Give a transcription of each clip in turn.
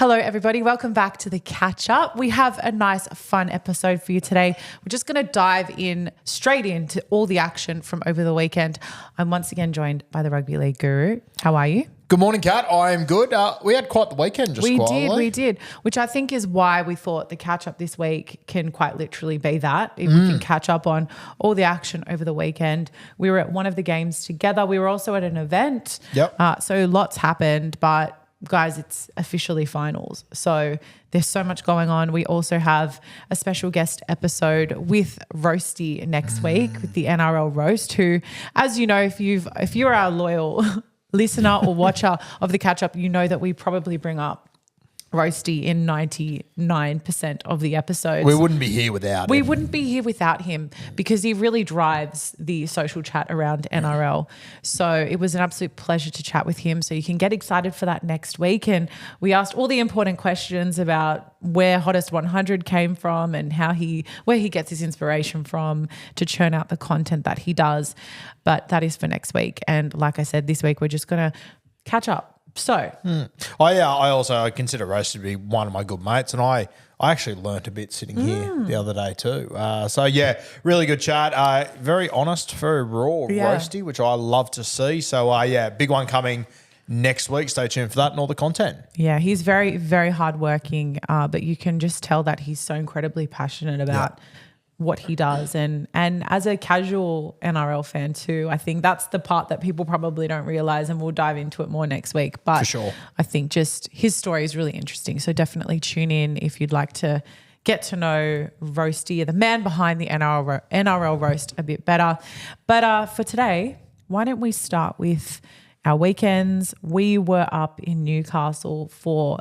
Hello, everybody. Welcome back to the Catch-Up. We have a nice, fun episode for you today. We're just going to dive in straight into all the action from over the weekend. I'm once again joined by the Rugby League guru. How are you? Good morning, Kat. I am good. We had quite the weekend just quietly. We did, which I think is why we thought the catch-up this week can quite literally be that. If we can catch up on all the action over the weekend. We were at one of the games together. We were also at an event. Yep. So lots happened, but guys, it's officially finals. So there's so much going on. We also have a special guest episode with Roasty next week with the NRL Roast, who, as you know, if you're our loyal listener or watcher of the catch-up, you know that we probably bring up Roasty in 99% of the episodes. We wouldn't be here without him. We wouldn't be here without him because he really drives the social chat around NRL. So it was an absolute pleasure to chat with him. So you can get excited for that next week. And we asked all the important questions about where Hottest 100 came from and where he gets his inspiration from to churn out the content that he does. But that is for next week. And like I said, this week we're just going to catch up. So, I consider Roast to be one of my good mates, and I actually learnt a bit sitting here the other day too. Really good chat. Very honest, very raw, Roasty, which I love to see. So, big one coming next week. Stay tuned for that and all the content. Yeah, he's very, very hardworking, but you can just tell that he's so incredibly passionate about what he does. And as a casual NRL fan too, I think that's the part that people probably don't realise, and we'll dive into it more next week. But for sure, I think just his story is really interesting. So definitely tune in if you'd like to get to know Roasty, the man behind the NRL Roast, a bit better. But for today, why don't we start with our weekends? We were up in Newcastle for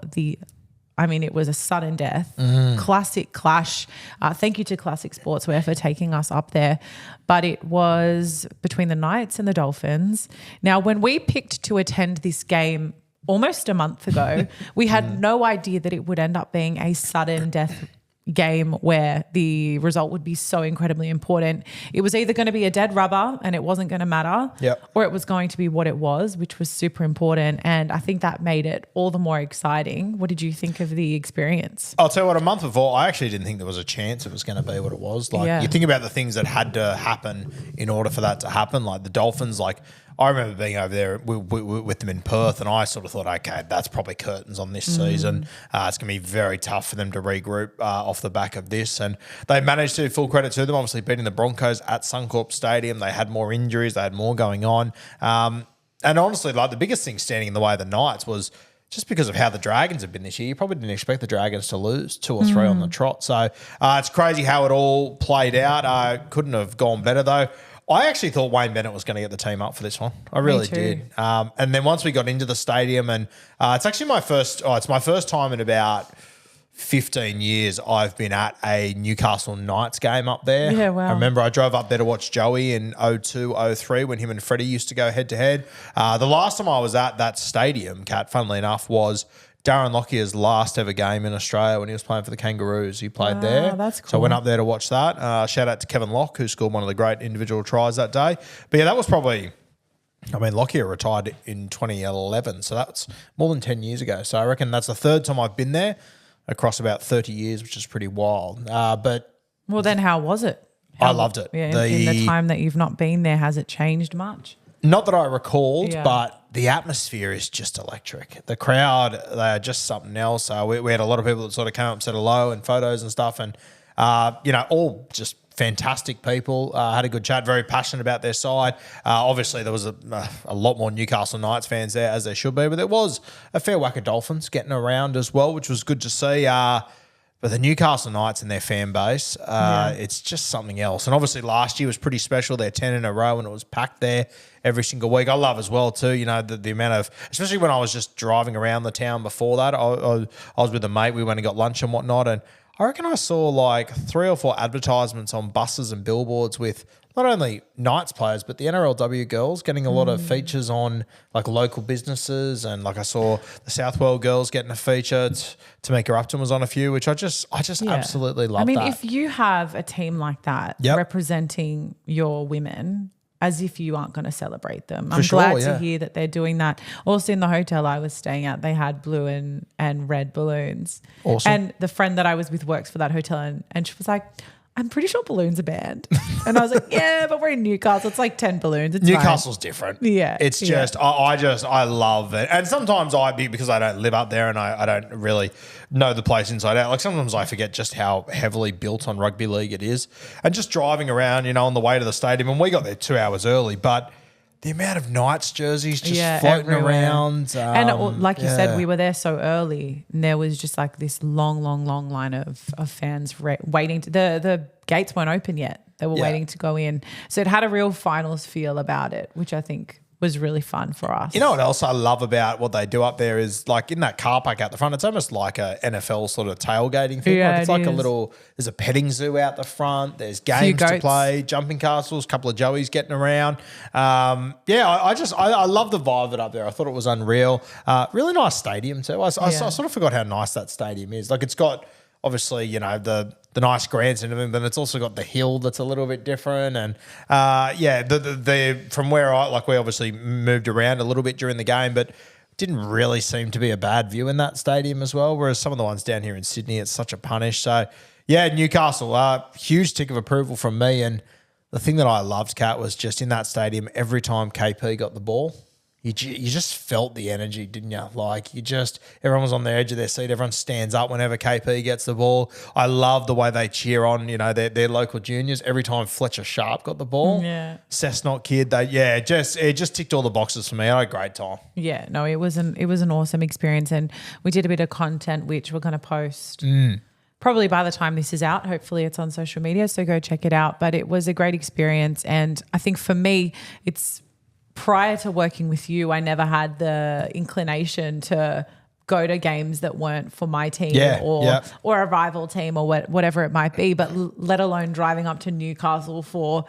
it was a sudden death, classic clash. Thank you to Classic Sportswear for taking us up there. But it was between the Knights and the Dolphins. Now, when we picked to attend this game almost a month ago, we had no idea that it would end up being a sudden death game where the result would be so incredibly important. It was either going to be a dead rubber and it wasn't going to matter, or it was going to be what it was, which was super important. And I think that made it all the more exciting. What did you think of the experience? I'll tell you what, a month before, I actually didn't think there was a chance it was going to be what it was. You think about the things that had to happen in order for that to happen, like the Dolphins, I remember being over there with them in Perth, and I sort of thought, okay, that's probably curtains on this season. It's going to be very tough for them to regroup off the back of this. And they managed to, full credit to them, obviously beating the Broncos at Suncorp Stadium. They had more injuries. They had more going on. And honestly, the biggest thing standing in the way of the Knights was just because of how the Dragons have been this year. You probably didn't expect the Dragons to lose 2 or 3 on the trot. So it's crazy how it all played out. Couldn't have gone better, though. I actually thought Wayne Bennett was going to get the team up for this one. I really did. And then once we got into the stadium, and it's actually my first time in about 15 years I've been at a Newcastle Knights game up there. Yeah, wow. I remember I drove up there to watch Joey in 02, 03 when him and Freddie used to go head to head. The last time I was at that stadium, Kat, funnily enough, was Darren Lockyer's last ever game in Australia when he was playing for the Kangaroos. He played there. That's cool. So I went up there to watch that. Shout out to Kevin Locke, who scored one of the great individual tries that day. But yeah, that was probably, Lockyer retired in 2011, so that's more than 10 years ago. So I reckon that's the third time I've been there across about 30 years, which is pretty wild. Well, then how was it? I loved it. Yeah, in the time that you've not been there, has it changed much? Not that I recalled, but the atmosphere is just electric. The crowd, they are just something else. We had a lot of people that sort of came up, said hello and photos and stuff, and, all just fantastic people. Had a good chat, very passionate about their side. Obviously, there was a lot more Newcastle Knights fans there, as there should be, but there was a fair whack of Dolphins getting around as well, which was good to see. But the Newcastle Knights and their fan base, it's just something else. And obviously last year was pretty special. They're 10 in a row and it was packed there every single week. I love as well too, the amount of, especially when I was just driving around the town before that. I was with a mate. We went and got lunch and whatnot. And I reckon I saw 3 or 4 advertisements on buses and billboards with not only Knights players, but the NRLW girls getting a lot of features on local businesses. And I saw the Southwell girls getting a feature. Tamika Upton was on a few, which I just absolutely love that. If you have a team like that representing your women, as if you aren't going to celebrate them. For I'm sure, glad yeah. to hear that they're doing that. Also in the hotel I was staying at, they had blue and red balloons. Awesome. And the friend that I was with works for that hotel and she was like, I'm pretty sure balloons are banned. And I was like, yeah, but we're in Newcastle. It's like 10 balloons. It's Newcastle's fine. different. Yeah. It's just, I love it. And sometimes because I don't live up there and I don't really know the place inside out, like sometimes I forget just how heavily built on rugby league it is. And just driving around, on the way to the stadium, and we got there 2 hours early, but the amount of Knights jerseys just floating everywhere. around. And like you said, we were there so early and there was just like this long line of fans waiting. The gates weren't open yet. They were waiting to go in. So it had a real finals feel about it, which I think was really fun for us. You know what else I love about what they do up there is like in that car park out the front, it's almost like a NFL sort of tailgating thing. Yeah, like it's like is. there's a petting zoo out the front. There's games to play, jumping castles, a couple of Joeys getting around. I love the vibe of it up there. I thought it was unreal. Really nice stadium too. I sort of forgot how nice that stadium is. Like it's got obviously, the nice grandstand and everything, but it's also got the hill that's a little bit different. And the from where we obviously moved around a little bit during the game, but didn't really seem to be a bad view in that stadium as well. Whereas some of the ones down here in Sydney, it's such a punish. So yeah, Newcastle, huge tick of approval from me. And the thing that I loved, Kat, was just in that stadium, every time KP got the ball, you just felt the energy, didn't you? Like everyone was on the edge of their seat. Everyone stands up whenever KP gets the ball. I love the way they cheer on, their local juniors. Every time Fletcher Sharp got the ball, Cessnock kid, it just ticked all the boxes for me. I had a great time. Yeah, no, it was an awesome experience, and we did a bit of content which we're going to post. Probably by the time this is out, hopefully it's on social media, so go check it out. But it was a great experience, and I think for me, it's prior to working with you, I never had the inclination to go to games that weren't for my team or a rival team or whatever it might be, but let alone driving up to Newcastle for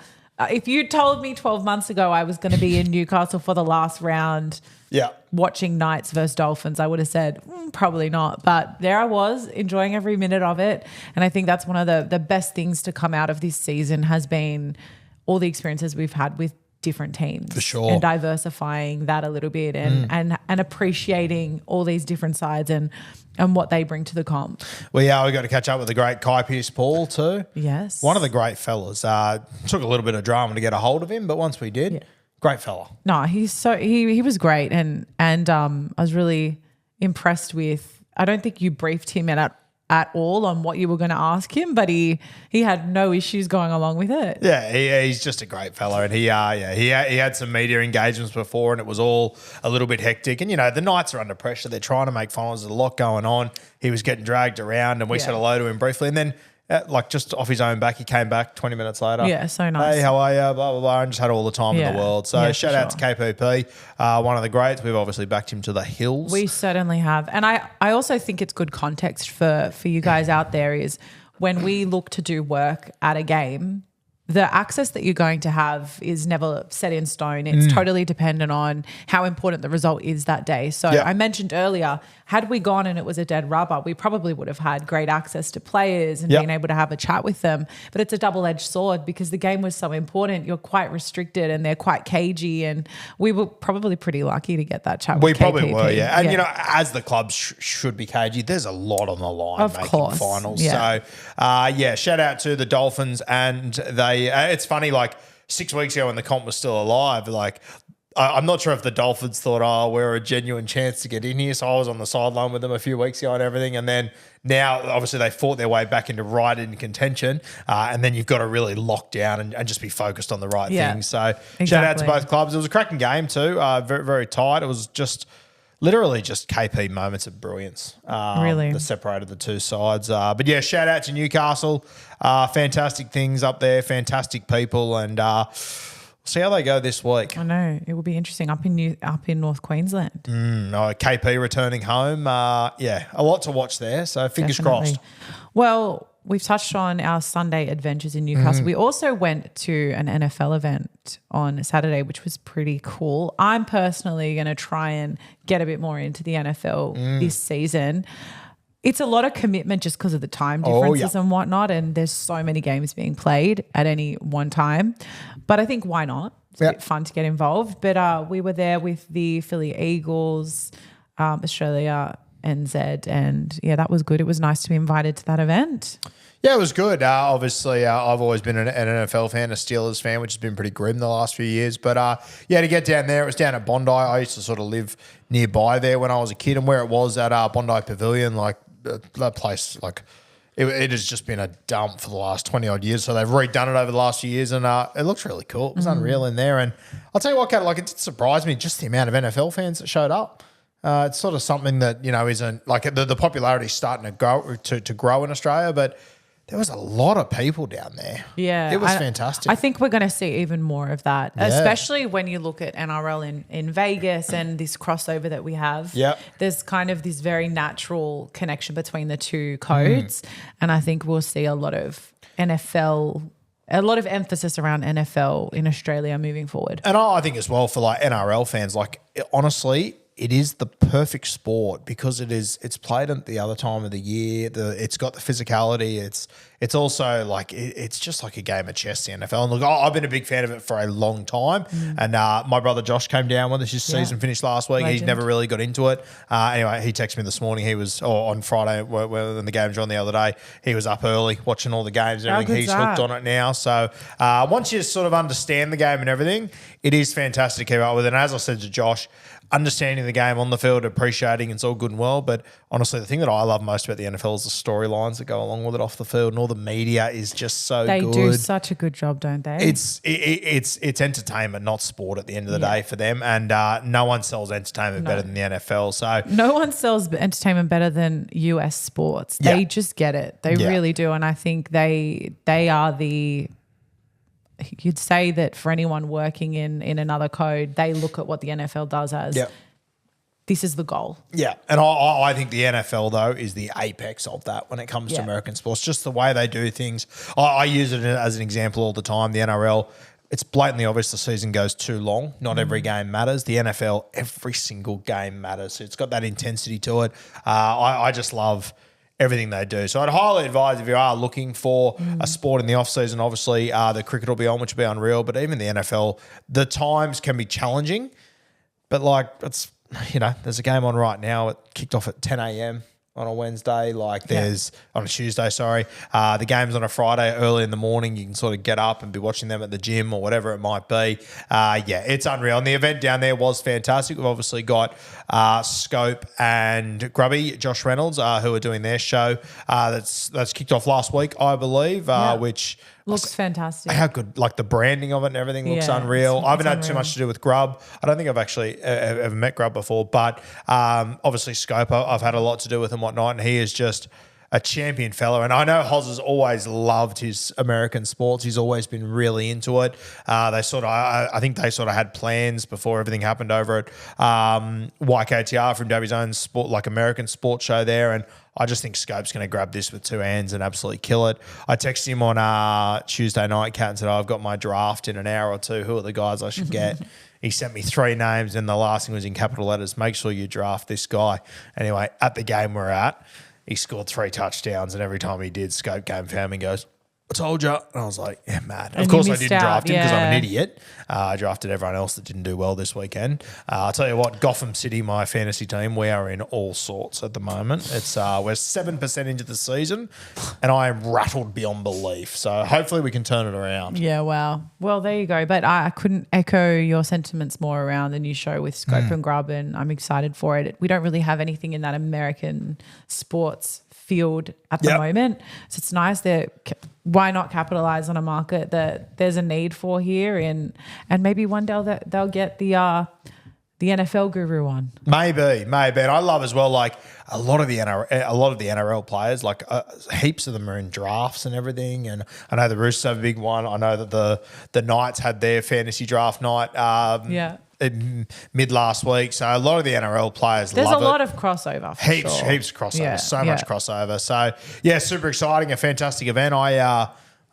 if you told me 12 months ago I was going to be in Newcastle for the last round watching Knights versus Dolphins, I would have said probably not. But there I was enjoying every minute of it. And I think that's one of the best things to come out of this season has been all the experiences we've had with different teams. For sure. And diversifying that a little bit and appreciating all these different sides and what they bring to the comp. Well, yeah, we got to catch up with the great Kai Pearce-Paul too. Yes. One of the great fellas. Took a little bit of drama to get a hold of him, but once we did, great fella. No, he was great and I was really impressed with, I don't think you briefed him at all on what you were going to ask him, but he had no issues going along with it. Yeah, he's just a great fella, and he had some media engagements before, and it was all a little bit hectic. And the Knights are under pressure; they're trying to make finals. There's a lot going on. He was getting dragged around, and we said hello to him briefly, and then. Just off his own back, he came back 20 minutes later. Yeah, so nice. Hey, how are you? Blah, blah, blah. And just had all the time in the world. So shout out to KPP, one of the greats. We've obviously backed him to the hills. We certainly have. And I also think it's good context for you guys out there is when we look to do work at a game, the access that you're going to have is never set in stone. It's totally dependent on how important the result is that day. So I mentioned earlier, had we gone and it was a dead rubber, we probably would have had great access to players and been able to have a chat with them. But it's a double-edged sword because the game was so important. You're quite restricted and they're quite cagey, and we were probably pretty lucky to get that chat with KPP. We probably were, yeah. And, as the club should be cagey, there's a lot on the line making finals. Yeah. So, shout out to the Dolphins, and it's funny, like 6 weeks ago when the comp was still alive, like I'm not sure if the Dolphins thought, we're a genuine chance to get in here. So I was on the sideline with them a few weeks ago and everything. And then now, obviously, they fought their way back into right in contention. And then you've got to really lock down and just be focused on the right things. So shout out to both clubs. It was a cracking game too, very, very tight. It was just literally just KP moments of brilliance really that separated the two sides. But yeah, shout out to Newcastle. Fantastic things up there, fantastic people, and see how they go this week. I know it will be interesting up in North Queensland. KP returning home. A lot to watch there. So fingers crossed. Well, we've touched on our Sunday adventures in Newcastle. We also went to an NFL event on Saturday, which was pretty cool. I'm personally going to try and get a bit more into the NFL this season. It's a lot of commitment just because of the time differences and whatnot, and there's so many games being played at any one time. But I think why not? It's a bit fun to get involved. But we were there with the Philly Eagles, Australia, NZ, and that was good. It was nice to be invited to that event. Yeah, it was good. Obviously, I've always been an NFL fan, a Steelers fan, which has been pretty grim the last few years. But to get down there, it was down at Bondi. I used to sort of live nearby there when I was a kid, and where it was at Bondi Pavilion, like that place, like it has just been a dump for the last 20 odd years. So they've redone it over the last few years, and it looks really cool. It was unreal in there, and I'll tell you what, Kat, like it did surprise me just the amount of NFL fans that showed up. It's sort of something that isn't like the popularity is starting to grow in Australia, but there was a lot of people down there. Yeah. It was fantastic. I think we're going to see even more of that, especially when you look at NRL in Vegas and this crossover that we have. Yep. There's kind of this very natural connection between the two codes. And I think we'll see a lot of NFL, a lot of emphasis around NFL in Australia moving forward. And I think as well for like NRL fans, like honestly, it is the perfect sport because it's played at the other time of the year. It's got the physicality. It's also like it's just like a game of chess, the NFL. And look, I've been a big fan of it for a long time. And my brother Josh came down with us. His season finished last week. Legend. He's never really got into it. Anyway, he texted me this morning. He was on Friday when the games were on the other day. He was up early watching all the games and everything. He's hooked on it now. So once you sort of understand the game and everything, it is fantastic to keep up with. And as I said to Josh, understanding the game on the field, appreciating it's all good and well. But honestly, the thing that I love most about the NFL is the storylines that go along with it off the field, and all the media is just so good. They do such a good job, don't they? It's entertainment, not sport at the end of the day for them. And no one sells entertainment better than the NFL. So no one sells entertainment better than US sports. They just get it. They really do. And I think they are you'd say that for anyone working in another code, they look at what the NFL does as this is the goal. Yeah. And I think the NFL, though, is the apex of that when it comes to American sports, just the way they do things. I use it as an example all the time. The NRL, it's blatantly obvious the season goes too long. Not every game matters. The NFL, every single game matters. So it's got that intensity to it. I just love everything they do. So I'd highly advise if you are looking for a sport in the off-season, obviously the cricket will be on, which will be unreal, but even the NFL, the times can be challenging. But like it's, there's a game on right now. It kicked off at 10 a.m. on a Wednesday. Like there's on a Tuesday, sorry. The game's on a Friday early in the morning. You can sort of get up and be watching them at the gym or whatever it might be. It's unreal. And the event down there was fantastic. We've obviously got Scope and Grubby, Josh Reynolds, who are doing their show. That's kicked off last week, I believe, which looks fantastic. How good, like the branding of it and everything looks unreal. I haven't had too much to do with Grub. I don't think I've actually ever met Grub before, but obviously Scope, I've had a lot to do with and whatnot, and he is just a champion fella. And I know Hoz has always loved his American sports. He's always been really into it. I think they sort of had plans before everything happened over at YKTR from Dabby's own sport, like American sports show there. And I just think Scope's going to grab this with two hands and absolutely kill it. I texted him on Tuesday night, Kat, and said, I've got my draft in an hour or two. Who are the guys I should get? He sent me 3 names, and the last thing was in capital letters. Make sure you draft this guy. Anyway, at the game we're at, he scored 3 touchdowns, and every time he did, Scope game found me and goes, I told you. And I was like, yeah, mad. Of course I didn't draft him because I'm an idiot. I drafted everyone else that didn't do well this weekend. I'll tell you what, Gotham City, my fantasy team, we are in all sorts at the moment. It's we're 7% into the season, and I am rattled beyond belief. So hopefully we can turn it around. Yeah, wow. Well, there you go. But I couldn't echo your sentiments more around the new show with Scope and Grub, and I'm excited for it. We don't really have anything in that American sports field at the moment. So it's nice that why not capitalize on a market that there's a need for here, and maybe one day they'll get the NFL guru on. Maybe. And I love as well, like a lot of the NRL players, like heaps of them are in drafts and everything. And I know the Roosters have a big one. I know that the Knights had their fantasy draft night. Mid last week, so a lot of the NRL players There's love it. a lot of crossover. Heaps of crossover. Much crossover. So super exciting, a fantastic event. I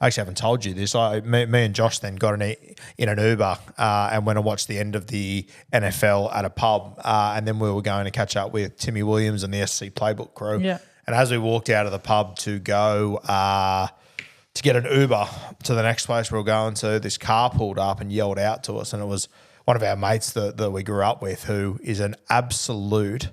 actually haven't told you this. Me and Josh then got in an Uber and went and watched the end of the NFL at a pub, and then we were going to catch up with Timmy Williams and the SC Playbook crew. Yeah. And as we walked out of the pub to go to get an Uber to the next place we were going to. This car pulled up and yelled out to us, and it was one of our mates that we grew up with, who is an absolute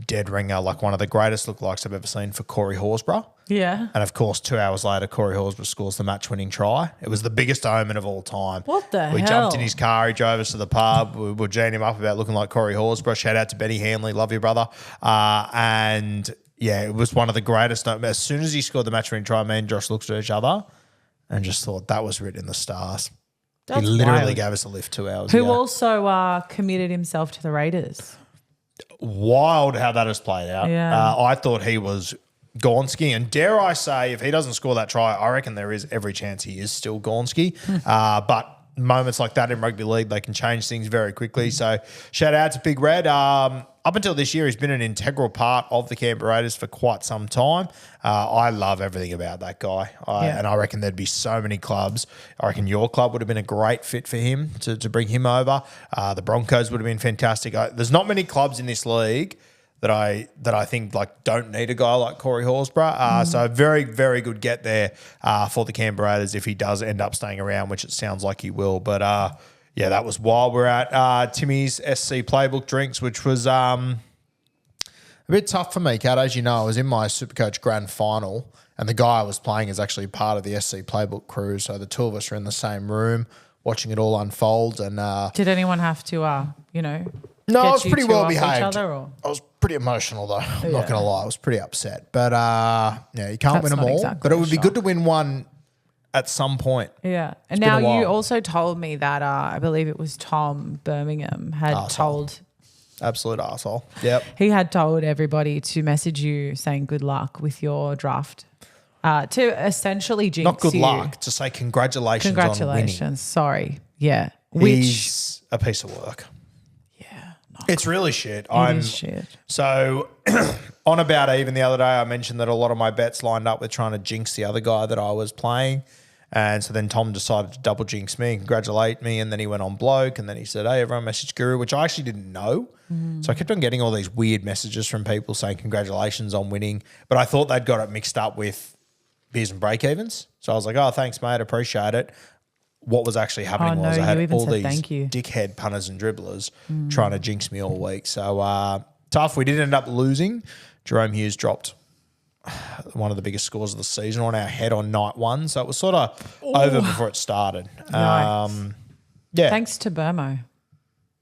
dead ringer, like one of the greatest lookalikes I've ever seen for Corey Horsburgh. Yeah. And of course, 2 hours later, Corey Horsburgh scores the match-winning try. It was the biggest omen of all time. What the hell? We jumped in his car. He drove us to the pub. We were geeing him up about looking like Corey Horsburgh. Shout out to Benny Hanley. Love you, brother. And yeah, it was one of the greatest. As soon as he scored the match-winning try, me and Josh looked at each other and just thought that was written in the stars. That's he literally wild. gave us a lift 2 hours Who ago. also committed himself to the Raiders. Wild how that has played out. Yeah. I thought he was Gonski, and dare I say, if he doesn't score that try, I reckon there is every chance he is still Gonski. But moments like that in rugby league, they can change things very quickly. So shout out to Big Red. Up until this year, he's been an integral part of the Canberra Raiders for quite some time. I love everything about that guy. And I reckon there'd be so many clubs. I reckon your club would have been a great fit for him to bring him over. The Broncos would have been fantastic. There's not many clubs in this league that I think like don't need a guy like Corey Horsburgh. So very, very good get there for the Canberra Raiders if he does end up staying around, which it sounds like he will. But yeah, that was wild. We're at Timmy's SC Playbook Drinks, which was a bit tough for me, Kat. As you know, I was in my Supercoach Grand Final, and the guy I was playing is actually part of the SC Playbook crew. So the two of us are in the same room watching it all unfold. And did anyone have to, no, I was pretty well behaved. Other, or? I was pretty emotional though. I'm not going to lie. I was pretty upset. But yeah, you can't win them all. Exactly but it would be good to win one at some point. Yeah. And now you also told me that I believe it was Tom Birmingham had told. Absolute arsehole. Yep. He had told everybody to message you saying good luck with your draft. To essentially jinx Not good you. luck, to say congratulations on winning. Sorry. Yeah. He's a piece of work. Yeah. It's really shit. It is shit. So on About Even the other day, I mentioned that a lot of my bets lined up with trying to jinx the other guy that I was playing. And so then Tom decided to double jinx me and congratulate me. And then he went on bloke. And then he said, hey, everyone message Guru, which I actually didn't know. So I kept on getting all these weird messages from people saying congratulations on winning. But I thought they'd got it mixed up with beers and break-evens. So I was like, oh, thanks, mate. Appreciate it. What was actually happening was I had all these dickhead punters and dribblers trying to jinx me all week. So tough. We did end up losing. Jerome Hughes dropped one of the biggest scores of the season on our head on night one. So it was sort of over before it started. Nice. Yeah. Thanks to Burmo.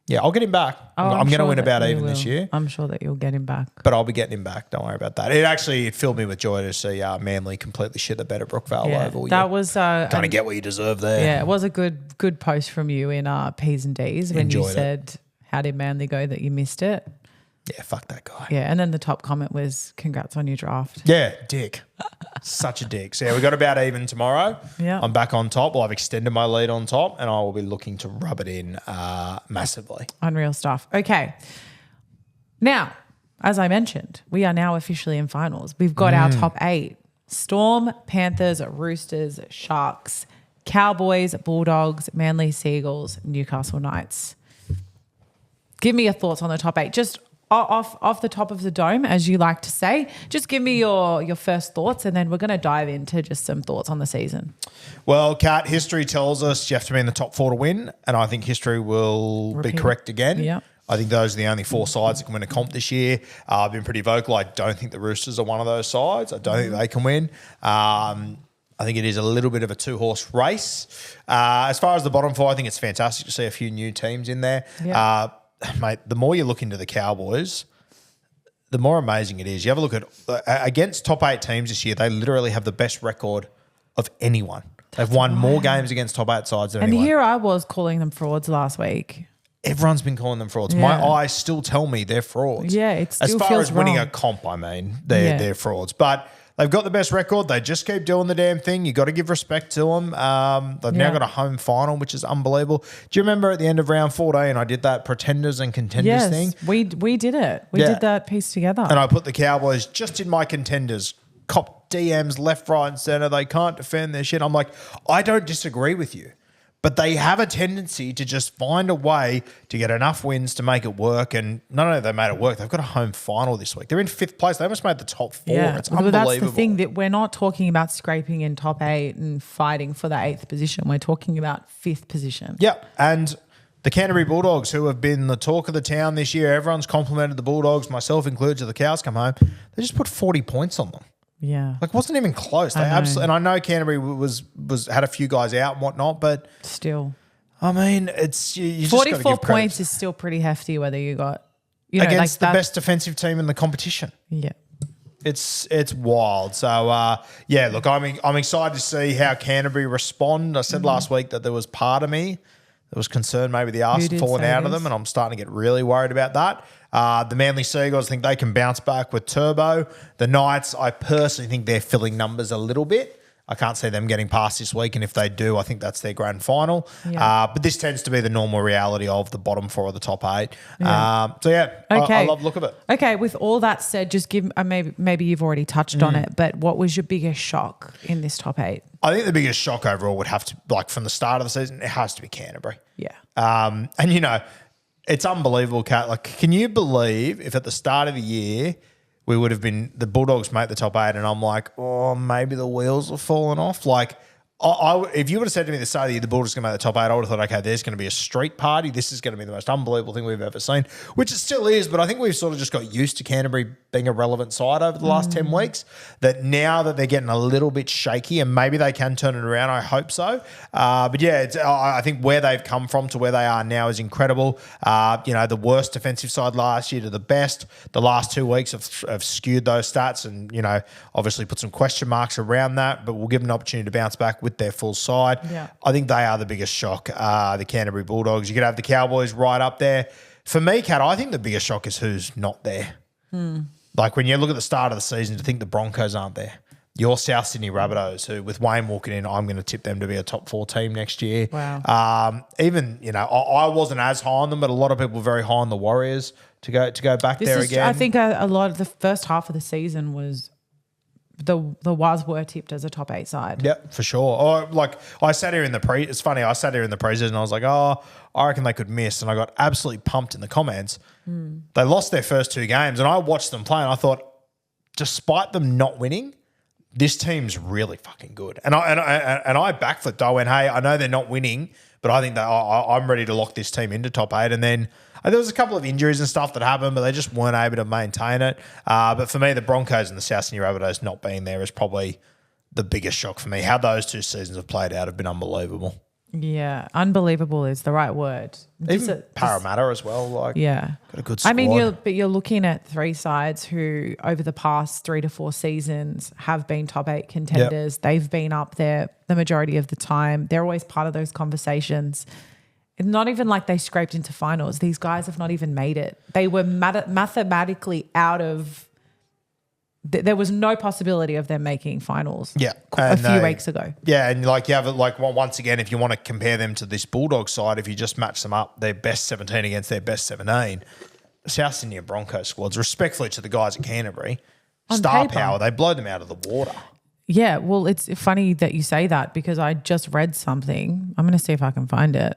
Yeah, I'll get him back. I'm going to win About Even this year. I'm sure that you'll get him back. But I'll be getting him back. Don't worry about that. It filled me with joy to see Manly completely shit the bed at Brookvale Oval. That was kind of get what you deserve there. Yeah, it was a good post from you in P's and D's when you said, how did Manly go that you missed it? Yeah, fuck that guy. Yeah, and then the top comment was, congrats on your draft. Yeah, dick. Such a dick. So yeah, we got About Even tomorrow. Yeah. I'm back on top. Well, I've extended my lead on top and I will be looking to rub it in massively. Unreal stuff. Okay. Now, as I mentioned, we are now officially in finals. We've got our top 8. Storm, Panthers, Roosters, Sharks, Cowboys, Bulldogs, Manly Seagulls, Newcastle Knights. Give me your thoughts on the top 8. Just off the top of the dome, as you like to say. Just give me your first thoughts and then we're going to dive into just some thoughts on the season. Well, Kat, history tells us you have to be in the top 4 to win, and I think history will be correct again. Yeah. I think those are the only 4 sides that can win a comp this year. I've been pretty vocal. I don't think the Roosters are one of those sides. I don't think they can win. I think it is a little bit of a 2-horse race. As far as the bottom 4, I think it's fantastic to see a few new teams in there. Yeah. Mate, the more you look into the Cowboys, the more amazing it is. You have a look at against top 8 teams this year, they literally have the best record of anyone. They've won more games against top 8 sides than anyone. And here I was calling them frauds last week. Everyone's been calling them frauds. Yeah. My eyes still tell me they're frauds. Yeah, it still as far feels as winning wrong. a comp, I mean, they're frauds. But they've got the best record. They just keep doing the damn thing. You got to give respect to them. They've now got a home final, which is unbelievable. Do you remember at the end of round 14, I did that pretenders and contenders thing? We did it. We did that piece together. And I put the Cowboys just in my contenders. Cop DMs left, right, and centre. They can't defend their shit. I'm like, I don't disagree with you. But they have a tendency to just find a way to get enough wins to make it work. And not only have they made it work, they've got a home final this week. They're in 5th place. They almost made the top 4. Yeah. It's Well, unbelievable. that's the thing, that we're not talking about scraping in top 8 and fighting for the 8th position. We're talking about 5th position. Yeah. And the Canterbury Bulldogs, who have been the talk of the town this year, everyone's complimented the Bulldogs, myself included, till the cows come home. They just put 40 points on them. Yeah. Like, wasn't even close. They absolutely, and I know Canterbury was had a few guys out and whatnot, but Still. I mean, it's you just 44 points is still pretty hefty, whether you got, against the best defensive team in the competition. Yeah. It's wild. So yeah, look, I'm excited to see how Canterbury respond. I said last week that there was part of me that was concerned maybe the arse had fallen out of them, and I'm starting to get really worried about that. The Manly Seagulls, I think they can bounce back with Turbo. The Knights, I personally think they're filling numbers a little bit. I can't see them getting past this week, and if they do, I think that's their grand final. Yeah. But this tends to be the normal reality of the bottom 4 of the top 8. Yeah. So yeah, Okay. I love the look of it. Okay, with all that said, just give maybe you've already touched on it, but what was your biggest shock in this top 8? I think the biggest shock overall would have to, like, from the start of the season, it has to be Canterbury. Yeah. And, it's unbelievable, Kat. Like, can you believe if at the start of the year we would have been, the Bulldogs make the top 8 and I'm like, oh, maybe the wheels have fallen off? Like, if you would have said to me at the start of the year, the Bulldogs going to make the top 8, I would have thought, okay, there's going to be a street party. This is going to be the most unbelievable thing we've ever seen, which it still is. But I think we've sort of just got used to Canterbury being a relevant side over the last 10 weeks, that now that they're getting a little bit shaky and maybe they can turn it around, I hope so. But yeah, I think where they've come from to where they are now is incredible. The worst defensive side last year to the best. The last 2 weeks have skewed those stats and, obviously put some question marks around that, but we'll give them an opportunity to bounce back with their full side. Yeah. I think they are the biggest shock, the Canterbury Bulldogs. You could have the Cowboys right up there. For me, Kat, I think the biggest shock is who's not there. Like, when you look at the start of the season, to think the Broncos aren't there. Your South Sydney Rabbitohs, who with Wayne walking in, I'm going to tip them to be a top 4 team next year. Wow. Even, I wasn't as high on them, but a lot of people were very high on the Warriors to go back there again. I think a lot of the first half of the season was the Waz were tipped as a top 8 side. Yep, for sure. I sat here in the it's funny, I sat here in the preseason and I was like, I reckon they could miss. And I got absolutely pumped in the comments. They lost their first 2 games and I watched them play and I thought, despite them not winning, this team's really fucking good. And I backflipped. I went, hey, I know they're not winning, but I think that I'm ready to lock this team into top 8. And then there was a couple of injuries and stuff that happened, but they just weren't able to maintain it. But for me, the Broncos and the South Sydney Rabbitohs not being there is probably the biggest shock for me. How those 2 seasons have played out have been unbelievable. Yeah, unbelievable is the right word. Even Parramatta as well. Like, yeah, got a good squad. I mean, you're looking at 3 sides who over the past 3 to 4 seasons have been top 8 contenders. Yep. They've been up there the majority of the time. They're always part of those conversations. It's not even like they scraped into finals. These guys have not even made it. They were mathematically out of. There was no possibility of them making finals. Yeah, a few weeks ago. Yeah, and you have once again, if you want to compare them to this Bulldog side, if you just match them up, their best 17 against their best 17, South Sydney and Broncos squads, respectfully to the guys at Canterbury, on star paper, power, they blow them out of the water. Yeah, well, it's funny that you say that because I just read something. I'm going to see if I can find it,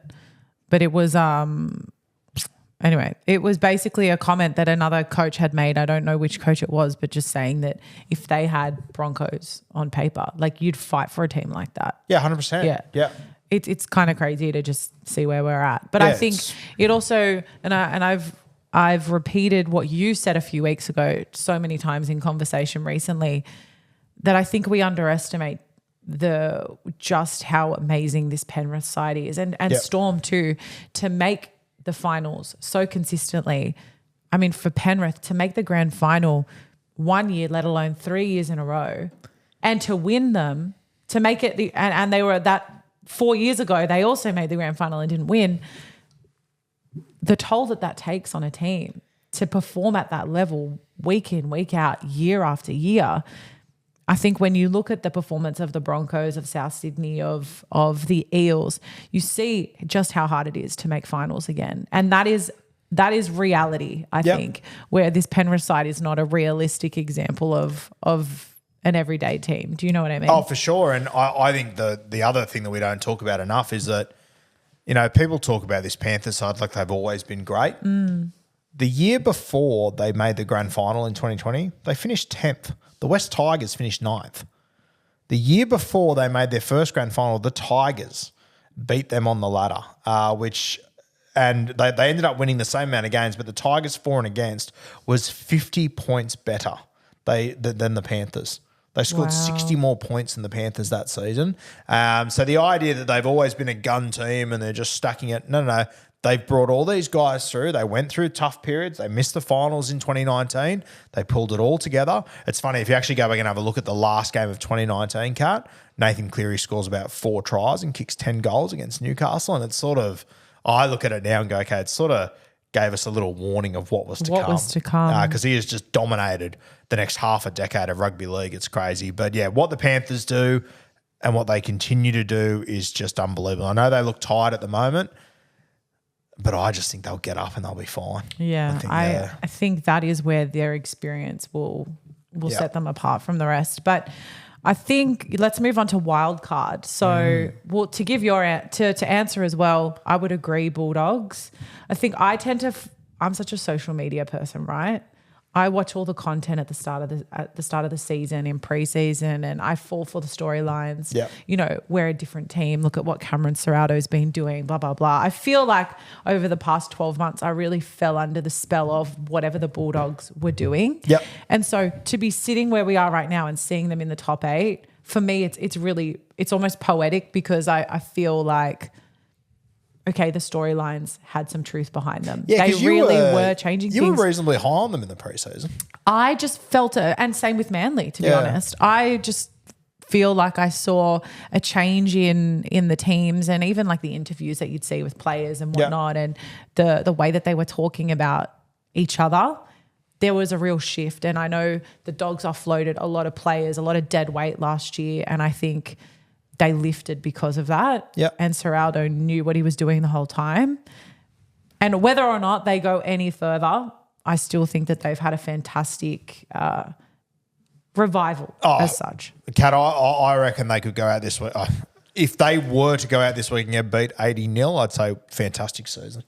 but it was Anyway, it was basically a comment that another coach had made. I don't know which coach it was, but just saying that if they had Broncos on paper, like you'd fight for a team like that. Yeah, 100%. Yeah. It's kind of crazy to just see where we're at. But I think it also, and I've repeated what you said a few weeks ago so many times in conversation recently, that I think we underestimate just how amazing this Penrith side is and Storm too, to make the finals so consistently. I mean, for Penrith to make the grand final 1 year, let alone 3 years in a row, and to win them, to make it and they were that 4 years ago, they also made the grand final and didn't win. The toll that takes on a team to perform at that level week in, week out, year after year. I think when you look at the performance of the Broncos, of South Sydney, of the Eels, you see just how hard it is to make finals again. And that is reality, I think, where this Penrith side is not a realistic example of an everyday team. Do you know what I mean? Oh, for sure. And I think the other thing that we don't talk about enough is that people talk about this Panthers side like they've always been great. The year before they made the grand final in 2020, they finished 10th. The West Tigers finished 9th. The year before they made their first grand final, the Tigers beat them on the ladder, and they ended up winning the same amount of games, but the Tigers for and against was 50 points better than the Panthers. They scored 60 more points than the Panthers that season. So the idea that they've always been a gun team and they're just stacking it, no. They've brought all these guys through. They went through tough periods. They missed the finals in 2019. They pulled it all together. It's funny, if you actually go back and have a look at the last game of 2019, Kat, Nathan Cleary scores about 4 tries and kicks 10 goals against Newcastle. And it's sort of, I look at it now and go, okay, it sort of gave us a little warning of what was to come. Because he has just dominated the next half a decade of rugby league. It's crazy. But yeah, what the Panthers do and what they continue to do is just unbelievable. I know they look tired at the moment, but I just think they'll get up and they'll be fine. Yeah, I think that is where their experience will set them apart from the rest. But I think let's move on to wild card. So, well, to give to answer as well, I would agree Bulldogs. I think I tend to I'm such a social media person, right? I watch all the content at the start of the season, in preseason, and I fall for the storylines. Yeah. We're a different team. Look at what Cameron Serrato's been doing, blah, blah, blah. I feel like over the past 12 months, I really fell under the spell of whatever the Bulldogs were doing. Yep. And so to be sitting where we are right now and seeing them in the top 8, for me, it's almost poetic, because I feel like, okay, the storylines had some truth behind them. Yeah, they really were changing things. You were reasonably high on them in the preseason. I just felt it, and same with Manly, to be honest. I just feel like I saw a change in the teams, and even like the interviews that you'd see with players and whatnot, and the way that they were talking about each other. There was a real shift, and I know the Dogs offloaded a lot of players, a lot of dead weight last year, and I think they lifted because of that. Yep. And Serrato knew what he was doing the whole time. And whether or not they go any further, I still think that they've had a fantastic revival as such. Kat, I reckon they could go out this week. If they were to go out this week and get beat 80-0, I'd say fantastic season.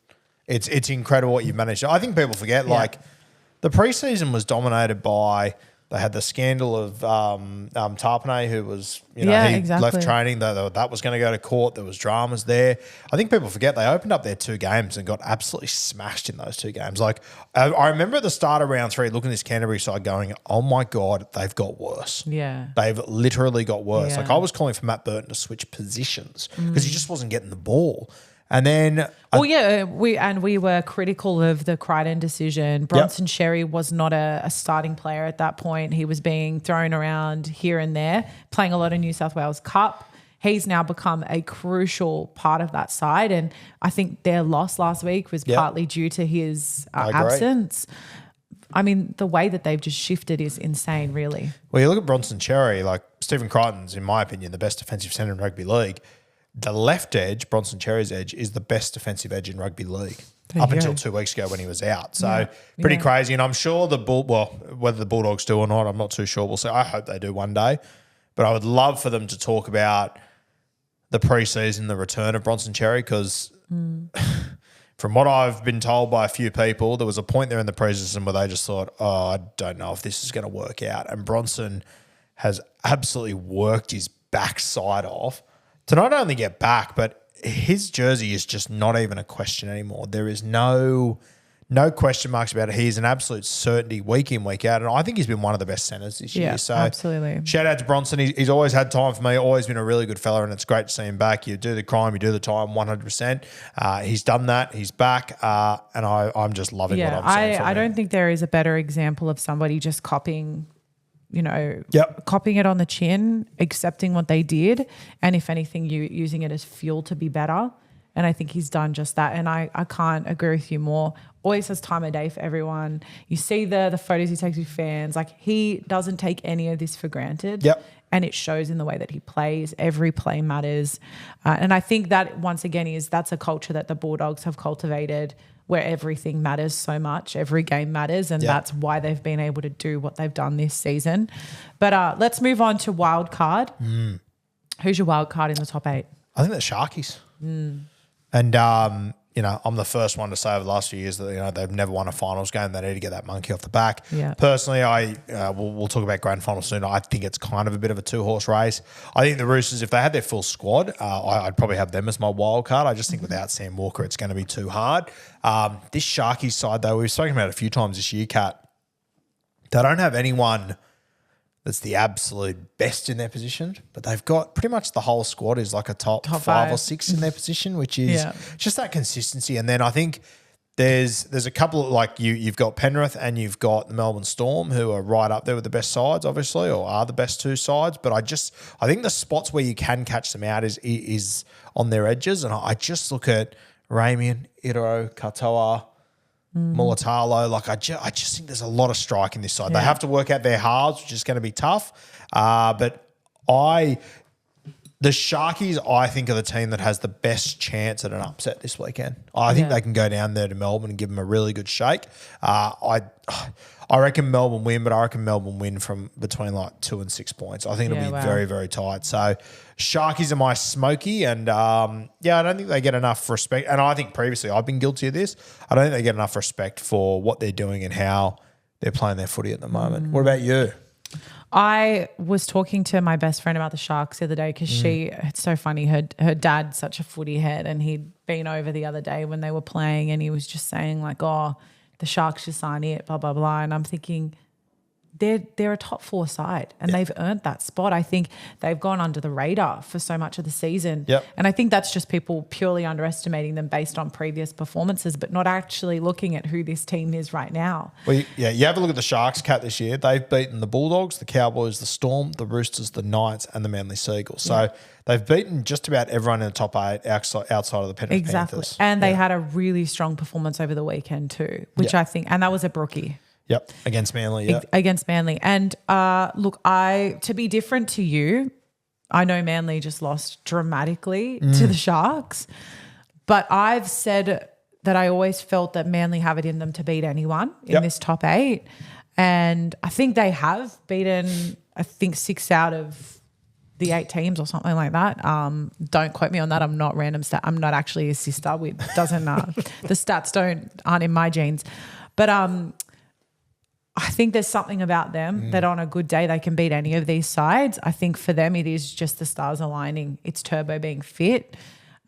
It's incredible what you've managed. I think people forget, the preseason was dominated by... They had the scandal of Tarpanay, who was, left training. That was going to go to court. There was dramas there. I think people forget they opened up their 2 games and got absolutely smashed in those 2 games. Like, I remember at the start of round 3 looking at this Canterbury side going, oh my God, they've got worse. Yeah. They've literally got worse. Yeah. Like, I was calling for Matt Burton to switch positions because he just wasn't getting the ball. And then... we were critical of the Crichton decision. Bronson Sherry was not a starting player at that point. He was being thrown around here and there, playing a lot of New South Wales Cup. He's now become a crucial part of that side, and I think their loss last week was partly due to his absence. I mean, the way that they've just shifted is insane, really. Well, you look at Bronson Sherry, like Stephen Crichton's, in my opinion, the best defensive centre in rugby league. The left edge, Bronson Cherry's edge, is the best defensive edge in rugby league up until 2 weeks ago when he was out. So pretty crazy. And I'm sure whether the Bulldogs do or not, I'm not too sure. We'll see. I hope they do one day. But I would love for them to talk about the preseason, the return of Bronson Cherry, because from what I've been told by a few people, there was a point there in the preseason where they just thought, I don't know if this is going to work out. And Bronson has absolutely worked his backside off to not only get back, but his jersey is just not even a question anymore. There is no question marks about it. He's an absolute certainty week in, week out. And I think he's been one of the best centres this year. So absolutely. Shout out to Bronson. He's always had time for me, always been a really good fella, and it's great to see him back. You do the crime, you do the time, 100%. He's done that. He's back. And I'm just loving what I'm seeing from him. I don't think there is a better example of somebody just copying it on the chin, accepting what they did, and if anything, using it as fuel to be better. And I think he's done just that. And I can't agree with you more. Always has time of day for everyone. You see the photos he takes with fans. Like, he doesn't take any of this for granted. Yep. And it shows in the way that he plays. Every play matters. And I think that, once again, that's a culture that the Bulldogs have cultivated, where everything matters so much. Every game matters, and that's why they've been able to do what they've done this season. But let's move on to wild card. Who's your wild card in the top 8? I think the Sharkies. And, you know, I'm the first one to say over the last few years that, you know, they've never won a finals game. They need to get that monkey off the back. Yeah. Personally, we'll talk about grand final soon. I think it's kind of a bit of a two-horse race. I think the Roosters, if they had their full squad, I'd probably have them as my wild card. I just think without Sam Walker, it's going to be too hard. This Sharkies side, though, we've spoken about it a few times this year, Kat. They don't have anyone that's the absolute best in their position, but they've got pretty much the whole squad is like a top 5 or 6 in their position, which is just that consistency. And then I think there's a couple of, like, you've got Penrith and you've got the Melbourne Storm, who are right up there with the best sides, obviously, or are the best two sides. But I think the spots where you can catch them out is on their edges. And I just look at Ramian, Iro, Katoa, Mulatalo, like I just think there's a lot of strike in this side. They have to work out their halves, which is going to be tough. But the Sharkies, I think, are the team that has the best chance at an upset this weekend. I think they can go down there to Melbourne and give them a really good shake. I reckon Melbourne win, but I reckon Melbourne win from between like 2 and 6 points. I think it'll be very, very tight. So Sharkies are my smoky, and I don't think they get enough respect. And I think previously I've been guilty of this. I don't think they get enough respect for what they're doing and how they're playing their footy at the moment. What about you? I was talking to my best friend about the Sharks the other day because it's so funny. Her dad's such a footy head, and he'd been over the other day when they were playing, and he was just saying like, oh, the Sharks just signed it, blah, blah, blah. And I'm thinking they're a top 4 side, and they've earned that spot. I think they've gone under the radar for so much of the season. Yep. And I think that's just people purely underestimating them based on previous performances, but not actually looking at who this team is right now. Well, you have a look at the Sharks, Kat, this year. They've beaten the Bulldogs, the Cowboys, the Storm, the Roosters, the Knights, and the Manly Seagulls. So they've beaten just about everyone in the top 8 outside of the Penrith Panthers. And they had a really strong performance over the weekend too, which I think, and that was a brookie. Yep, against Manly, Against Manly. And look, to be different to you, I know Manly just lost dramatically to the Sharks, but I've said that I always felt that Manly have it in them to beat anyone in this top 8. And I think they have beaten, 6 out of the 8 teams or something like that. Don't quote me on that. I'm not random stat. I'm not actually a sister. The stats aren't in my genes. But I think there's something about them that on a good day they can beat any of these sides. I think for them it is just the stars aligning. It's Turbo being fit.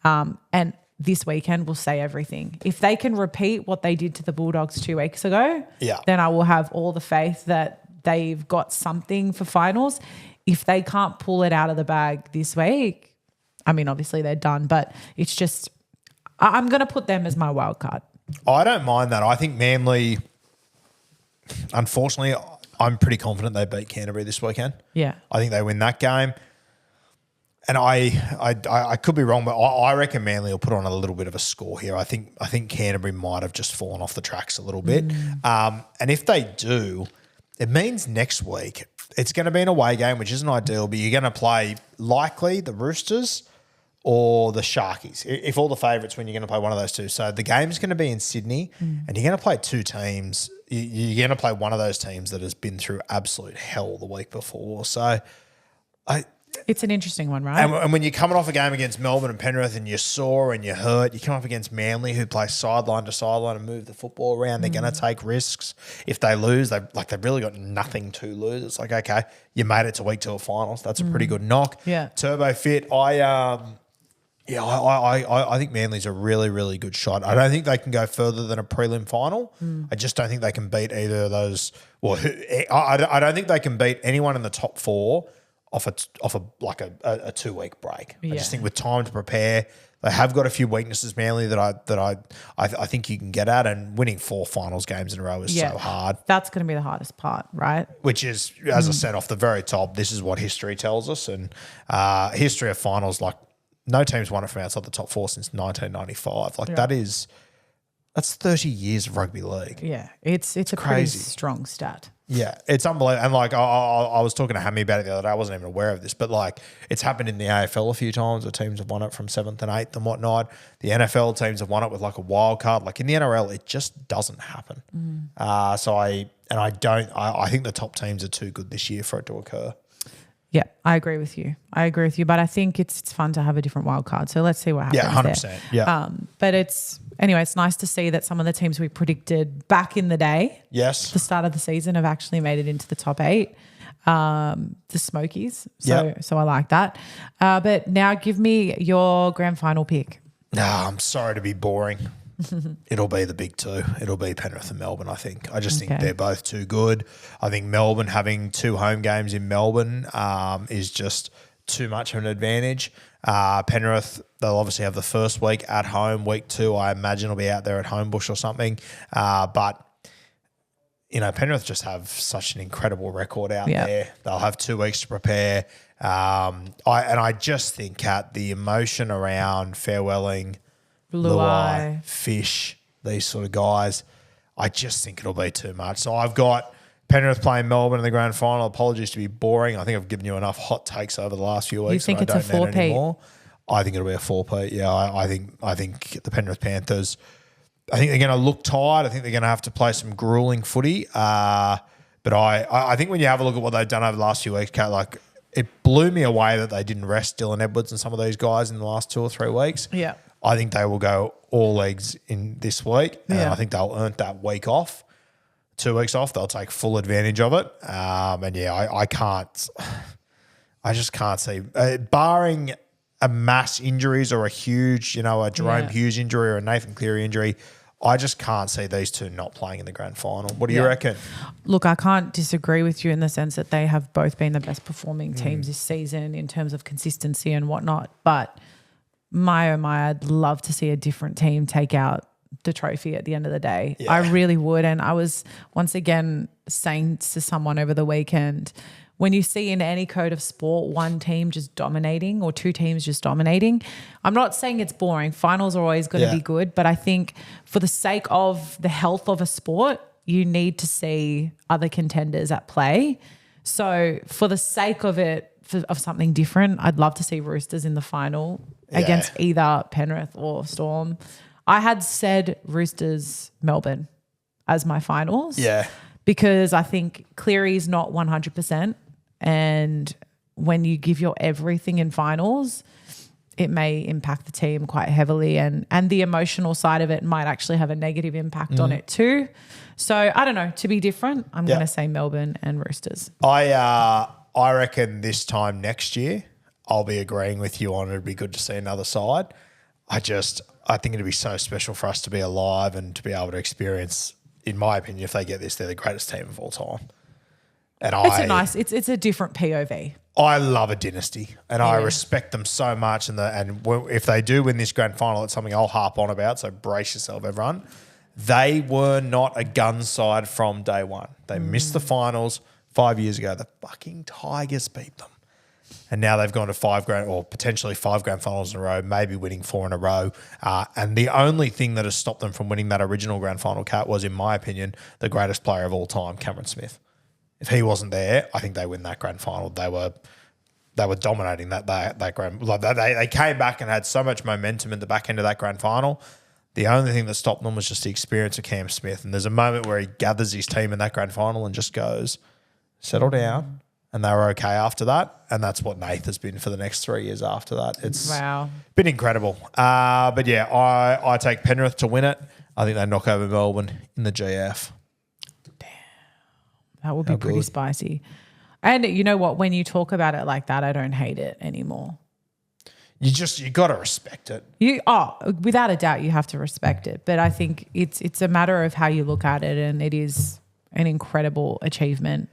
And this weekend will say everything. If they can repeat what they did to the Bulldogs 2 weeks ago, then I will have all the faith that they've got something for finals. If they can't pull it out of the bag this week, I mean, obviously they're done, but it's just I'm going to put them as my wild card. I don't mind that. I think Manly... Unfortunately, I'm pretty confident they beat Canterbury this weekend. Yeah. I think they win that game. And I could be wrong, but I reckon Manly will put on a little bit of a score here. I think Canterbury might have just fallen off the tracks a little bit. And if they do, it means next week it's going to be an away game, which isn't ideal, but you're going to play likely the Roosters or the Sharkies. If all the favourites win, you're going to play one of those two. So the game's going to be in Sydney, and you're going to play two teams. You're going to play one of those teams that has been through absolute hell the week before. So it's an interesting one, right? And when you're coming off a game against Melbourne and Penrith and you're sore and you're hurt, you come up against Manly, who play sideline to sideline and move the football around. They're going to take risks. If they lose, they've really got nothing to lose. It's like, okay, you made it to week 2 of finals. That's a pretty good knock. Yeah. Turbo fit. I think Manly's a really, really good shot. I don't think they can go further than a prelim final. I just don't think they can beat either of those. Well, I don't think they can beat anyone in the top 4 off a 2-week break. I just think with time to prepare, they have got a few weaknesses, Manly, that I think you can get at, and winning 4 finals games in a row is so hard. That's going to be the hardest part, right? Which is, as I said, off the very top, this is what history tells us, and history of finals, like, no team's won it from outside the top 4 since 1995. Like that's 30 years of rugby league. Yeah, it's a pretty strong stat. Yeah, it's unbelievable. And like I was talking to Hammy about it the other day. I wasn't even aware of this, but like it's happened in the AFL a few times where teams have won it from 7th and 8th and whatnot. The NFL teams have won it with like a wild card. Like in the NRL, it just doesn't happen. I think the top teams are too good this year for it to occur. Yeah, I agree with you. But I think it's fun to have a different wild card. So let's see what happens. Yeah, 100%. Yeah. But it's nice to see that some of the teams we predicted back in the day, Yes. the start of the season, have actually made it into the top 8. The Smokies. So I like that. But now give me your grand final pick. No, I'm sorry to be boring. It'll be the big two. It'll be Penrith and Melbourne, I think. I just think they're both too good. I think Melbourne having 2 home games in Melbourne is just too much of an advantage. Penrith, they'll obviously have the first week at home. Week 2, I imagine, will be out there at Homebush or something. But, Penrith just have such an incredible record out there. They'll have 2 weeks to prepare. I just think, Kat, the emotion around farewelling Luai, Fish, these sort of guys, I just think it'll be too much. So I've got Penrith playing Melbourne in the grand final. Apologies to be boring. I think I've given you enough hot takes over the last few weeks. You think it's a 4-peat? I think it'll be a 4-peat. Yeah, I think the Penrith Panthers, I think they're going to look tired. I think they're going to have to play some grueling footy. But I think when you have a look at what they've done over the last few weeks, Kat, it blew me away that they didn't rest Dylan Edwards and some of these guys in the last 2 or 3 weeks. Yeah. I think they will go all legs in this week. And I think they'll earn that week off, 2 weeks off. They'll take full advantage of it. I just can't see, barring a mass injuries or a huge, a Jerome Hughes injury or a Nathan Cleary injury, I just can't see these two not playing in the grand final. What do you reckon? Look, I can't disagree with you in the sense that they have both been the best performing teams this season in terms of consistency and whatnot. But my, I'd love to see a different team take out the trophy at the end of the day. Yeah. I really would. And I was once again saying to someone over the weekend, when you see in any code of sport one team just dominating or 2 teams just dominating, I'm not saying it's boring. Finals are always going to be good, but I think for the sake of the health of a sport, you need to see other contenders at play. So for the sake of it, of something different, I'd love to see Roosters in the final against either Penrith or Storm. I had said Roosters Melbourne as my finals. Yeah. Because I think Cleary's not 100%. And when you give your everything in finals, it may impact the team quite heavily, and the emotional side of it might actually have a negative impact on it too. So I don't know, to be different, I'm going to say Melbourne and Roosters. I reckon this time next year, I'll be agreeing with you on it'd be good to see another side. I think it'd be so special for us to be alive and to be able to experience, in my opinion, if they get this, they're the greatest team of all time. And it's a different POV. I love a dynasty, and I respect them so much. And if they do win this grand final, it's something I'll harp on about. So brace yourself, everyone. They were not a gun side from day one. They missed the finals 5 years ago. The fucking Tigers beat them, and now they've gone to potentially 5 grand finals in a row, maybe winning 4 in a row. And the only thing that has stopped them from winning that original grand final, Cat, was, in my opinion, the greatest player of all time, Cameron Smith. If he wasn't there, I think they win that grand final. They were dominating that grand. They came back and had so much momentum in the back end of that grand final. The only thing that stopped them was just the experience of Cam Smith. And there's a moment where he gathers his team in that grand final and just goes, settle down. And they were okay after that. And that's what Nath has been for the next 3 years after that. It's been incredible. But yeah, I take Penrith to win it. I think they knock over Melbourne in the GF. That would be pretty spicy. And you know what? When you talk about it like that, I don't hate it anymore. You got to respect it. Without a doubt, you have to respect it. But I think it's a matter of how you look at it, and it is an incredible achievement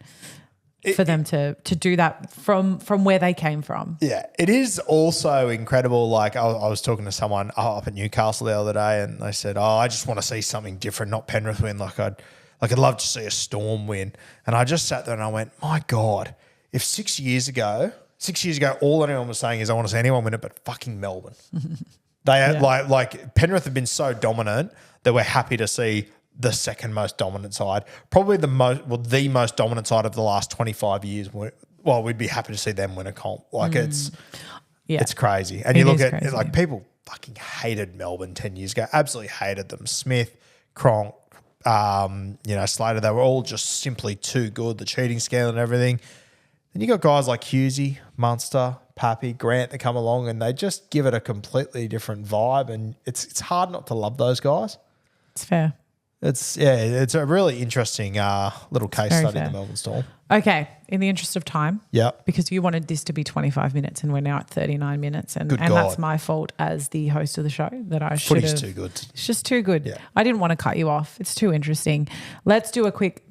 for them to do that from where they came from. Yeah, it is also incredible. Like I was talking to someone up at Newcastle the other day, and they said, I just want to see something different, not Penrith win. I'd love to see a Storm win. And I just sat there and I went, my God, if 6 years ago, all anyone was saying is I want to see anyone win it but fucking Melbourne. They had like Penrith have been so dominant that we're happy to see the second most dominant side, probably the most dominant side of the last 25 years. We'd be happy to see them win a comp. It's crazy. And you look at it, like people fucking hated Melbourne 10 years ago, absolutely hated them. Smith, Cronk, Slater, they were all just simply too good, the cheating scandal and everything. And you got guys like Husey, Munster, Pappy, Grant that come along and they just give it a completely different vibe. And it's hard not to love those guys. It's fair. It's a really interesting little case study in the Melbourne Storm. Okay, in the interest of time, because you wanted this to be 25 minutes and we're now at 39 minutes and that's my fault as the host of the show that I should have. Footy's too good. It's just too good. Yeah. I didn't want to cut you off. It's too interesting. Let's do a quick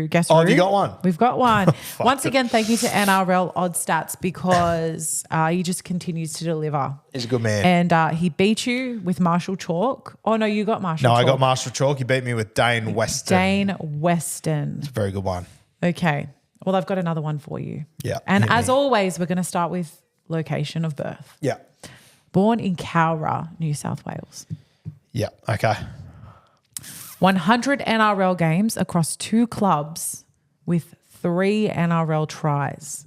guess. Oh, have you got one? We've got one. Once again, thank you to NRL Odd Stats because he just continues to deliver. He's a good man. And he beat you with Marshall Chalk. Oh, no, you got Marshall Chalk. No, I got Marshall Chalk. He beat me with Dane Weston. Dane Weston. It's a very good one. Okay. Well, I've got another one for you. Yeah. And as always, we're going to start with location of birth. Yeah. Born in Cowra, New South Wales. Yeah. Okay. 100 NRL games across 2 clubs with 3 NRL tries.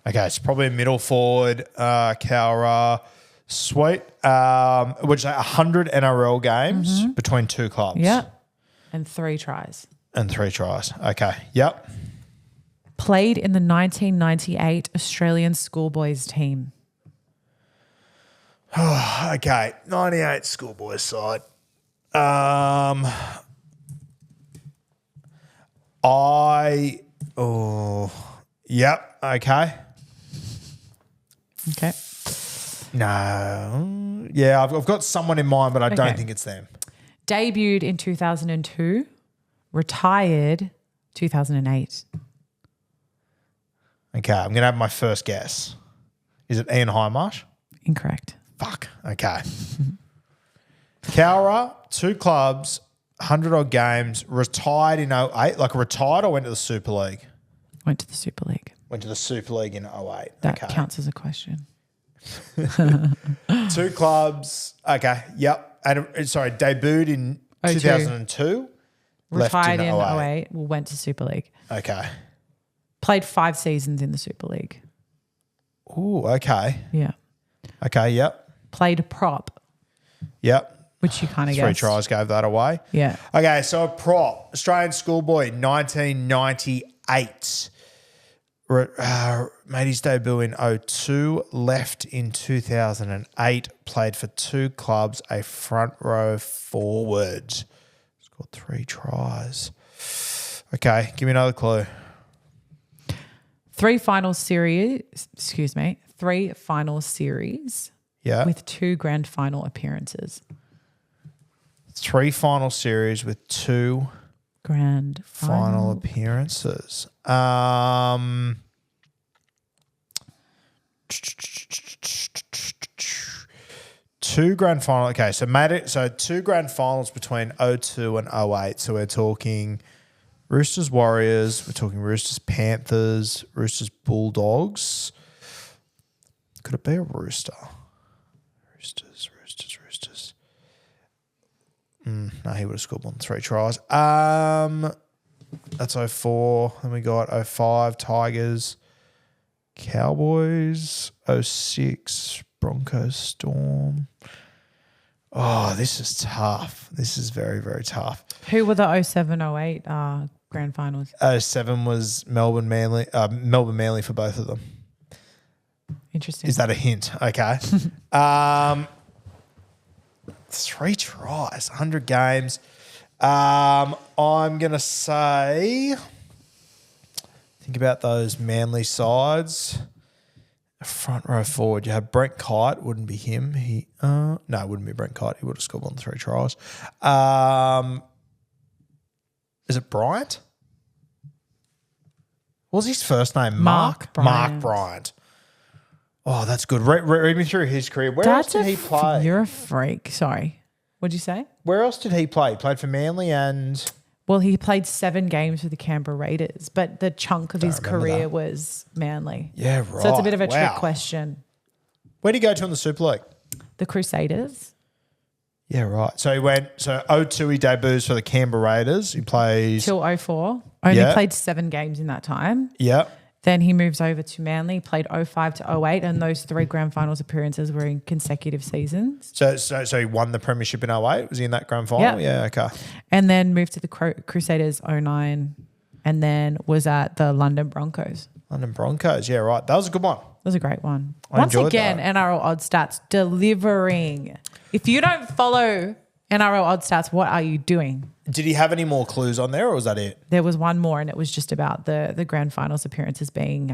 Okay. It's probably a middle forward, Cowra. Sweet. Which is 100 NRL games between 2 clubs. Yeah. And 3 tries. And 3 tries. Okay. Yep. Played in the 1998 Australian schoolboys team. Okay. 98 schoolboys side. Yep. Okay. Okay. No. Yeah, I've got someone in mind, but I don't think it's them. Debuted in 2002, retired 2008. Okay, I'm going to have my first guess. Is it Ian Highmarsh? Incorrect. Fuck. Okay. Cowra, 2 clubs, 100-odd games, retired in 08. Like retired or went to the Super League? Went to the Super League. Went to the Super League in 08. That counts as a question. 2 clubs. Okay, yep. And debuted in 2002. Retired in 08. Well, went to Super League. Okay. Played 5 seasons in the Super League. Ooh, okay. Yeah. Okay, yep. Played prop. Yep. Which you kind of 3 guessed. tries gave that away. Yeah. Okay, so a prop. Australian schoolboy, 1998. Made his debut in 02, left in 2008, played for 2 clubs, a front row forward. Scored 3 tries. Okay, give me another clue. 3 final series. Yeah. With 2 grand final appearances. 3 final series with 2 grand final appearances. 2 grand final. Okay, so made it. So 2 grand finals between 02 and 08. So we're talking Roosters Warriors. We're talking Roosters Panthers. Roosters Bulldogs. Could it be a Rooster? Roosters. No, he would have scored more than 3 tries. That's 04. Then we got 05 Tigers, Cowboys, 06 Broncos Storm. Oh, this is tough. This is very, very tough. Who were the 07-08 grand finals? 07 was Melbourne Manly for both of them. Interesting. Is that a hint? Okay. 3 tries, 100 games. I'm going to say, think about those Manly sides. Front row forward, you have Brent Kite. Wouldn't be him. No, it wouldn't be Brent Kite. He would have scored more than 3 tries. Is it Bryant? What was his first name? Mark Bryant. Mark Bryant. Oh, that's good. Read me through his career. Where else did he play? You're a freak. Sorry. What'd you say? Where else did he play? He played for Manly and... Well, he played 7 games for the Canberra Raiders, but the chunk of his career was Manly. Yeah, right. So it's a bit of a trick question. Where did he go to in the Super League? The Crusaders. Yeah, right. So he went... So 02 he debuts for the Canberra Raiders. He plays... Till 04. Only played 7 games in that time. Yeah. Then he moves over to Manly, played 05 to 08, and those 3 grand finals appearances were in consecutive seasons. So he won the premiership in 08? Was he in that grand final? Yeah, okay. And then moved to the Crusaders 09, and then was at the London Broncos. London Broncos. Yeah, right. That was a good one. That was a great one. I Once enjoyed again, that. NRL Odd Stats delivering. If you don't follow NRL Odd Stats, what are you doing? Did he have any more clues on there, or was that it? There was one more, and it was just about the grand finals appearances being.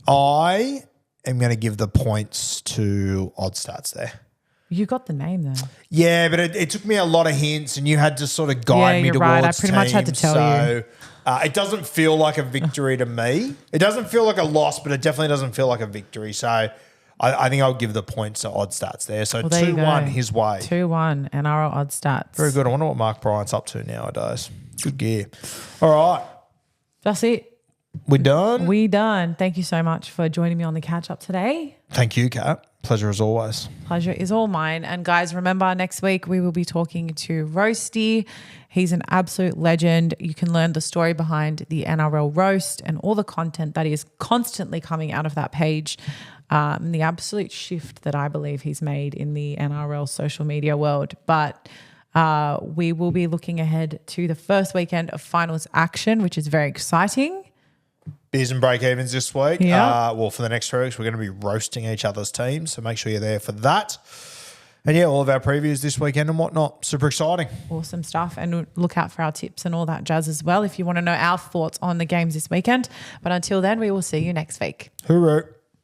I am going to give the points to Odd Stats there. You got the name though. Yeah, but it took me a lot of hints, and you had to sort of guide me you're towards right. I pretty much had to teams, tell you. It doesn't feel like a victory to me. It doesn't feel like a loss, but it definitely doesn't feel like a victory. So I think I'll give the points to Odd Stats there. So Well, there you 2-1 go. his way. 2-1 NRL Odd Stats. Very good. I wonder what Mark Bryant's up to nowadays. Good gear. All right. That's it. We're done. We done. Thank you so much for joining me on the catch up today. Thank you, Kat. Pleasure as always. Pleasure is all mine. And guys, remember next week we will be talking to Roasty. He's an absolute legend. You can learn the story behind the NRL roast and all the content that is constantly coming out of that page. And the absolute shift that I believe he's made in the NRL social media world. But we will be looking ahead to the first weekend of finals action, which is very exciting. Beers and break-evens this week. Yeah. Well, for the next 2 weeks, we're going to be roasting each other's teams. So make sure you're there for that. And yeah, all of our previews this weekend and whatnot. Super exciting. Awesome stuff. And look out for our tips and all that jazz as well if you want to know our thoughts on the games this weekend. But until then, we will see you next week. Hooroo.